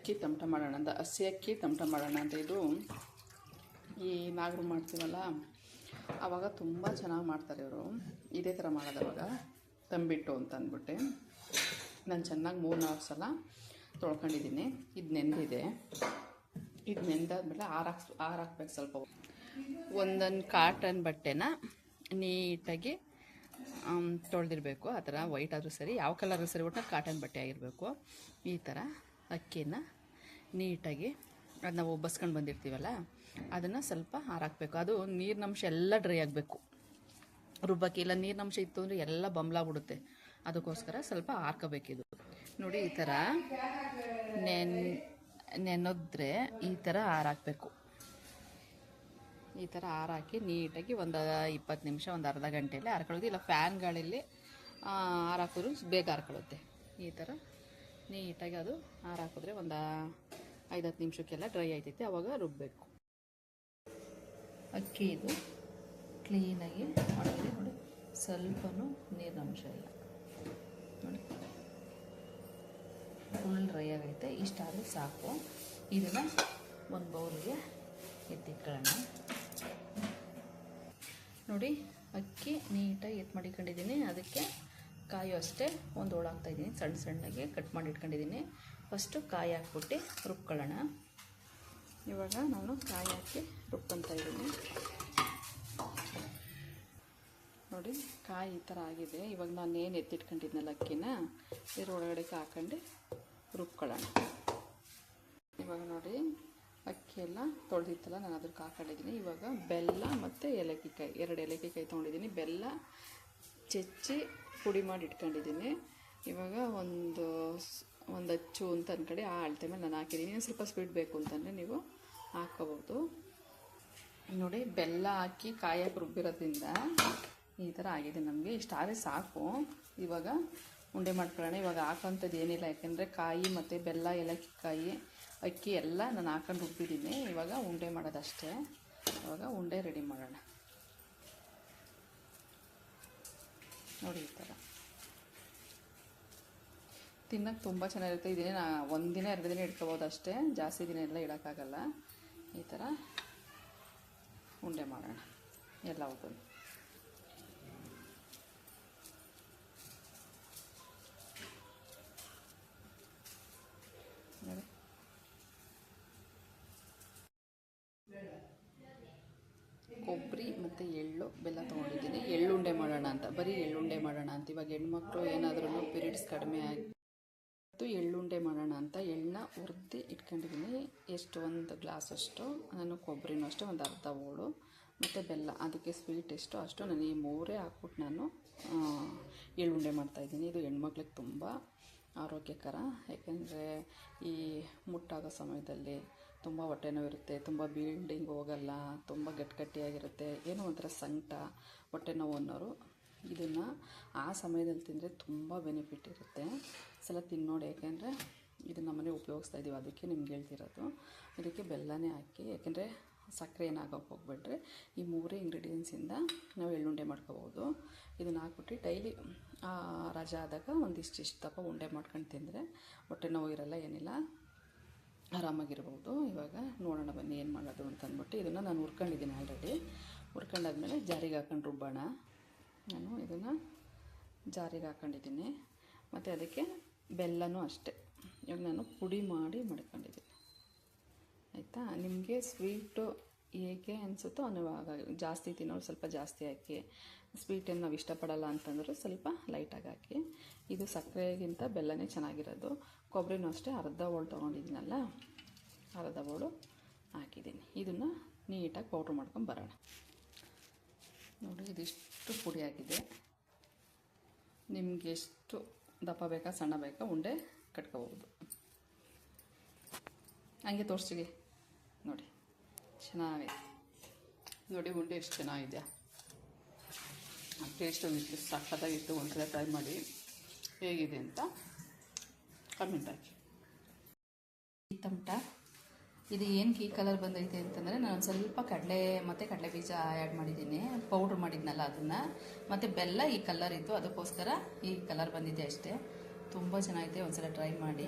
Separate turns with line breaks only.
ಅಕ್ಕಿ ತಮಟ ಮಾಡೋಣ ಅಂತ, ಹಸಿ ಅಕ್ಕಿ ತಮಟ ಮಾಡೋಣ ಅಂತ. ಇದು ಈ ನಾಗರು ಮಾಡ್ತೀವಲ್ಲ ಆವಾಗ ತುಂಬ ಚೆನ್ನಾಗಿ ಮಾಡ್ತಾರೆ ಇವರು. ಇದೇ ಥರ ಮಾಡೋದು ಅವಾಗ ತಂಬಿಟ್ಟು ಅಂತ ಅಂದ್ಬಿಟ್ಟು ನಾನು ಚೆನ್ನಾಗಿ 3-4 ಸಲ ತೊಳ್ಕೊಂಡಿದ್ದೀನಿ. ಇದು ನೆಂದಿದೆ. ಇದು ನೆಂದಾದ್ಮೇಲೆ ಆರಾಕ್ಬೇಕು ಸ್ವಲ್ಪ. ಒಂದೊಂದು ಕಾಟನ್ ಬಟ್ಟೆನ ನೀಟಾಗಿ ತೊಳೆದಿರಬೇಕು. ಆ ಥರ ವೈಟ್ ಆದರೂ ಸರಿ, ಯಾವ ಕಲರ್ ಸರಿ, ಒಟ್ಟು ಕಾಟನ್ ಬಟ್ಟೆ ಆಗಿರಬೇಕು. ಈ ಥರ ಅಕ್ಕಿನ ನೀಟಾಗಿ ಅದು ನಾವು ಬಸ್ಕೊಂಡು ಬಂದಿರ್ತೀವಲ್ಲ ಅದನ್ನು ಸ್ವಲ್ಪ ಹಾರಾಕಬೇಕು. ಅದು ನೀರಿನಂಶ ಎಲ್ಲ ಡ್ರೈ ಆಗಬೇಕು. ರುಬ್ಬಕ್ಕೆ ಇಲ್ಲ ನೀರಿನಂಶ ಇತ್ತು ಅಂದರೆ ಎಲ್ಲ ಬಂಬ್ಲಾಗ್ಬಿಡುತ್ತೆ. ಅದಕ್ಕೋಸ್ಕರ ಸ್ವಲ್ಪ ಹಾರ್ಕೋಬೇಕಿದು. ನೋಡಿ ಈ ಥರ ನೆನೆದ್ರೆ ಈ ಥರ ಹಾರಾಕಬೇಕು. ಈ ಥರ ಹಾರಾಕಿ ನೀಟಾಗಿ ಒಂದು 20 ನಿಮಿಷ, ಒಂದು ಅರ್ಧ ಗಂಟೆಯಲ್ಲಿ ಹಾರ್ಕೊಳ್ಳೋದು. ಇಲ್ಲ ಫ್ಯಾನ್ ಗಾಳಿಯಲ್ಲಿ ಹಾರಾಕಿದ್ರು ಬೇಗ ಹಾರ್ಕೊಳ್ಳುತ್ತೆ. ಈ ಥರ ನೀಟಾಗಿ ಅದು ಹಾರಾಕಿದ್ರೆ ಒಂದು 5-10 ನಿಮಿಷಕ್ಕೆಲ್ಲ ಡ್ರೈ ಆಯ್ತೈತೆ. ಆವಾಗ ರುಬ್ಬಬೇಕು. ಅಕ್ಕಿ ಇದು ಕ್ಲೀನಾಗಿ ಒಣಗಿದೆ ನೋಡಿ, ಸ್ವಲ್ಪನೂ ನೀರಿನಂಶ ಇಲ್ಲ ನೋಡಿ, ಫುಲ್ ಡ್ರೈ ಆಗೈತೆ. ಇಷ್ಟಾದರೂ ಸಾಕು. ಇದನ್ನು ಒಂದು ಬೌಲ್ಗೆ ಎತ್ತಿಟ್ಕೊಳ್ಳೋಣ. ನೋಡಿ ಅಕ್ಕಿ ನೀಟಾಗಿ ಎತ್ತು ಮಾಡಿಟ್ಕೊಂಡಿದ್ದೀನಿ. ಅದಕ್ಕೆ ಕಾಯಿ ಅಷ್ಟೇ ಒಂದು ಹೋಳು ಹಾಕ್ತಾಯಿದ್ದೀನಿ, ಸಣ್ಣಗೆ ಕಟ್ ಮಾಡಿ ಇಟ್ಕೊಂಡಿದ್ದೀನಿ. ಫಸ್ಟು ಕಾಯಿ ಹಾಕ್ಬಿಟ್ಟು ರುಬ್ಕೊಳ್ಳೋಣ. ಇವಾಗ ನಾನು ಕಾಯಿ ಹಾಕಿ ರುಬ್ಕೊತಾ ಇದ್ದೀನಿ. ನೋಡಿ ಕಾಯಿ ಈ ಥರ ಆಗಿದೆ. ಇವಾಗ ನಾನು ಏನು ಎತ್ತಿಟ್ಕೊಂಡಿದ್ನಲ್ಲ ಅಕ್ಕಿನ ಒಳಗಡೆ ಹಾಕೊಂಡು ರುಬ್ಕೊಳ್ಳೋಣ. ಇವಾಗ ನೋಡಿ ಅಕ್ಕಿ ಎಲ್ಲ ತೊಳೆದಿತ್ತಲ್ಲ, ನಾನು ಅದಕ್ಕೆ ಹಾಕೊಂಡಿದ್ದೀನಿ. ಇವಾಗ ಬೆಲ್ಲ ಮತ್ತು ಏಲಕ್ಕಿಕಾಯಿ, 2 ಏಲಕ್ಕಿಕಾಯಿ ತೊಗೊಂಡಿದ್ದೀನಿ. ಬೆಲ್ಲ ಚೆಚ್ಚಿ ಪುಡಿ ಮಾಡಿ ಇಟ್ಕೊಂಡಿದ್ದೀನಿ. ಇವಾಗ ಒಂದು ಅಚ್ಚು ಅಂತ ಅಂದ್ಕಡೆ ಆ ಅಳತೆ ಮೇಲೆ ನಾನು ಹಾಕಿದ್ದೀನಿ. ಸ್ವಲ್ಪ ಸ್ವೀಟ್ ಬೇಕು ಅಂತಂದರೆ ನೀವು ಹಾಕ್ಕೋಬೋದು. ನೋಡಿ ಬೆಲ್ಲ ಹಾಕಿ ಕಾಯಿ ಹಾಕಿ ರುಬ್ಬಿರೋದ್ರಿಂದ ಈ ಥರ ಆಗಿದೆ. ನಮಗೆ ಇಷ್ಟಾದರೆ ಸಾಕು. ಇವಾಗ ಉಂಡೆ ಮಾಡ್ಕೊಳ್ಳೋಣ. ಇವಾಗ ಹಾಕೋಂಥದ್ದು ಏನಿಲ್ಲ, ಯಾಕೆಂದರೆ ಕಾಯಿ ಮತ್ತು ಬೆಲ್ಲ, ಏಲಕ್ಕಿಕಾಯಿ, ಅಕ್ಕಿ ಎಲ್ಲ ನಾನು ಹಾಕೊಂಡು ರುಬ್ಬಿದ್ದೀನಿ. ಇವಾಗ ಉಂಡೆ ಮಾಡೋದಷ್ಟೇ. ಇವಾಗ ಉಂಡೆ ರೆಡಿ ಮಾಡೋಣ. ನೋಡಿ ಈ ಥರ ತಿನ್ನೋಕ್ಕೆ ತುಂಬ ಚೆನ್ನಾಗಿರುತ್ತೆ. ಇದನ್ನೇ 1 ದಿನ 2 ದಿನ ಇಟ್ಕೋಬೋದು ಅಷ್ಟೇ, ಜಾಸ್ತಿ ದಿನ ಎಲ್ಲ ಇಡೋಕ್ಕಾಗಲ್ಲ. ಈ ಥರ ಉಂಡೆ ಮಾಡೋಣ ಎಲ್ಲವೂ. ಕೊಬ್ಬರಿ ಮತ್ತು ಎಳ್ಳು ಬೆಲ್ಲ ತೊಗೊಂಡಿದ್ದೀನಿ. ಎಳ್ಳುಂಡೆ ಮಾಡೋಣ ಅಂತ, ಬರೀ ಎಳ್ಳುಂಡೆ ಮಾಡೋಣ ಅಂತ. ಇವಾಗ ಹೆಣ್ಮಕ್ಳು ಏನಾದ್ರೂ ಪೀರಿಯಡ್ಸ್ ಕಡಿಮೆ ಆಗಿತ್ತು, ಎಳ್ಳುಂಡೆ ಮಾಡೋಣ ಅಂತ ಎಳ್ಳನ್ನ ಹುರಿದು ಇಟ್ಕೊಂಡಿದ್ದೀನಿ. ಎಷ್ಟು, 1 ಗ್ಲಾಸಷ್ಟು ನಾನು ಕೊಬ್ಬರಿನೂ ಅಷ್ಟೇ, ಒಂದು ಅರ್ಧ ಹೋಳು, ಮತ್ತು ಬೆಲ್ಲ ಅದಕ್ಕೆ ಸ್ವೀಟ್ ಎಷ್ಟು ಅಷ್ಟು ನಾನು ಈ 3 ಹಾಕ್ಬಿಟ್ಟು ನಾನು ಎಳ್ಳುಂಡೆ ಮಾಡ್ತಾಯಿದ್ದೀನಿ. ಇದು ಹೆಣ್ಮಕ್ಳಿಗೆ ತುಂಬ ಆರೋಗ್ಯಕರ. ಯಾಕೆಂದರೆ ಈ ಮುಟ್ಟಾಗೋ ಸಮಯದಲ್ಲಿ ತುಂಬ ಹೊಟ್ಟೆ ನೋವಿರುತ್ತೆ, ತುಂಬ ಬೀಲ್ಡಿಂಗ್ ಹೋಗಲ್ಲ, ತುಂಬ ಗಟ್ಟಿಯಾಗಿರುತ್ತೆ, ಏನೋ ಒಂಥರ ಸಂಕಟ, ಹೊಟ್ಟೆ ನೋವು ಅನ್ನೋರು ಇದನ್ನು ಆ ಸಮಯದಲ್ಲಿ ತಿಂದರೆ ತುಂಬ ಬೆನಿಫಿಟ್ ಇರುತ್ತೆ. ಸಲ ತಿನ್ನೋಡಿ. ಯಾಕೆಂದರೆ ಇದು ನಮ್ಮನೆ ಉಪಯೋಗಿಸ್ತಾ ಇದ್ದೀವಿ, ಅದಕ್ಕೆ ನಿಮ್ಗೆ ಹೇಳ್ತಿರೋದು. ಇದಕ್ಕೆ ಬೆಲ್ಲನೇ ಹಾಕಿ, ಯಾಕೆಂದರೆ ಸಕ್ಕರೆ ಏನಾಗೋಕೆ ಹೋಗ್ಬಿಟ್ರೆ ಈ 3 ಇಂಗ್ರೀಡಿಯೆಂಟ್ಸಿಂದ ನಾವು ಎಳ್ಳುಂಡೆ ಮಾಡ್ಕೋಬೋದು. ಇದನ್ನು ಹಾಕ್ಬಿಟ್ಟು ಡೈಲಿ ರಜೆ ಆದಾಗ ಒಂದಿಷ್ಟು ದಪ್ಪ ಉಂಡೆ ಮಾಡ್ಕೊಂಡು ತಿಂದರೆ ಹೊಟ್ಟೆ ನೋವು ಇರಲ್ಲ, ಏನಿಲ್ಲ, ಆರಾಮಾಗಿರ್ಬೋದು. ಇವಾಗ ನೋಡೋಣ ಬನ್ನಿ ಏನು ಮಾಡೋದು ಅಂತ ಅಂದ್ಬಿಟ್ಟು ಇದನ್ನು ನಾನು ಹುರ್ಕೊಂಡಿದ್ದೀನಿ ಆಲ್ರೆಡಿ. ಹುರ್ಕೊಂಡಾದ್ಮೇಲೆ ಜಾರಿಗೆ ಹಾಕೊಂಡು ರುಬ್ಬೋಣ. ನಾನು ಇದನ್ನು ಜಾರಿಗೆ ಹಾಕ್ಕೊಂಡಿದ್ದೀನಿ. ಮತ್ತು ಅದಕ್ಕೆ ಬೆಲ್ಲನೂ ಅಷ್ಟೇ ಇವಾಗ ನಾನು ಪುಡಿ ಮಾಡಿ ಮಾಡ್ಕೊಂಡಿದ್ದೀನಿ. ಆಯಿತಾ? ನಿಮಗೆ ಸ್ವೀಟು ಹೇಗೆ ಅನಿಸುತ್ತೋ ಅನುವಾಗ ಜಾಸ್ತಿ ತಿನ್ನೋರು ಸ್ವಲ್ಪ ಜಾಸ್ತಿ ಹಾಕಿ, ಸ್ವೀಟನ್ನು ನಾವು ಇಷ್ಟಪಡಲ್ಲ ಅಂತಂದರೂ ಸ್ವಲ್ಪ ಲೈಟಾಗಿ ಹಾಕಿ. ಇದು ಸಕ್ಕರೆಗಿಂತ ಬೆಲ್ಲನೇ ಚೆನ್ನಾಗಿರೋದು. ಕೊಬ್ಬರಿನೂ ಅಷ್ಟೇ ಅರ್ಧ ಹೋಳು ತೊಗೊಂಡಿದ್ದೀನಲ್ಲ, ಅರ್ಧ ಹೋಳು ಹಾಕಿದ್ದೀನಿ. ಇದನ್ನು ನೀಟಾಗಿ ಪೌಡ್ರ್ ಮಾಡ್ಕೊಂಡು ಬರೋಣ. ನೋಡಿ ಇದಿಷ್ಟು ಪುಡಿ ಆಗಿದೆ. ನಿಮ್ಗೆ ಎಷ್ಟು ದಪ್ಪ ಬೇಕಾ ಸಣ್ಣ ಬೇಕಾ ಉಂಡೆ ಕಟ್ಕೋಬೋದು. ಹಂಗೆ ತೋರಿಸ್ತೀವಿ ನೋಡಿ, ಚೆನ್ನಾಗಿದೆ ನೋಡಿ ಉಂಡೆ ಎಷ್ಟು ಚೆನ್ನಾಗಿದೆ. ಟೇಸ್ಟ್ ಒಂದಿಷ್ಟು ಸಕ್ಕತ್ತಾಗಿತ್ತು. ಒಂದ್ಸಲ ಟ್ರೈ ಮಾಡಿ ಹೇಗಿದೆ ಅಂತ ಕಮೆಂಟ್ ಹಾಕಿ. ಈ ತಮಟ ಇದು ಏನಕ್ಕೆ ಈ ಕಲರ್ ಬಂದೈತೆ ಅಂತಂದರೆ ನಾನು ಸ್ವಲ್ಪ ಕಡಲೆ ಮತ್ತು ಕಡಲೆ ಬೀಜ ಆ್ಯಡ್ ಮಾಡಿದ್ದೀನಿ, ಪೌಡ್ರ್ ಮಾಡಿದ್ನಲ್ಲ ಅದನ್ನು, ಮತ್ತು ಬೆಲ್ಲ ಈ ಕಲರ್ ಇತ್ತು, ಅದಕ್ಕೋಸ್ಕರ ಈ ಕಲರ್ ಬಂದಿದೆ ಅಷ್ಟೇ. ತುಂಬ ಚೆನ್ನಾಗಿದೆ, ಒಂದ್ಸಲ ಟ್ರೈ ಮಾಡಿ.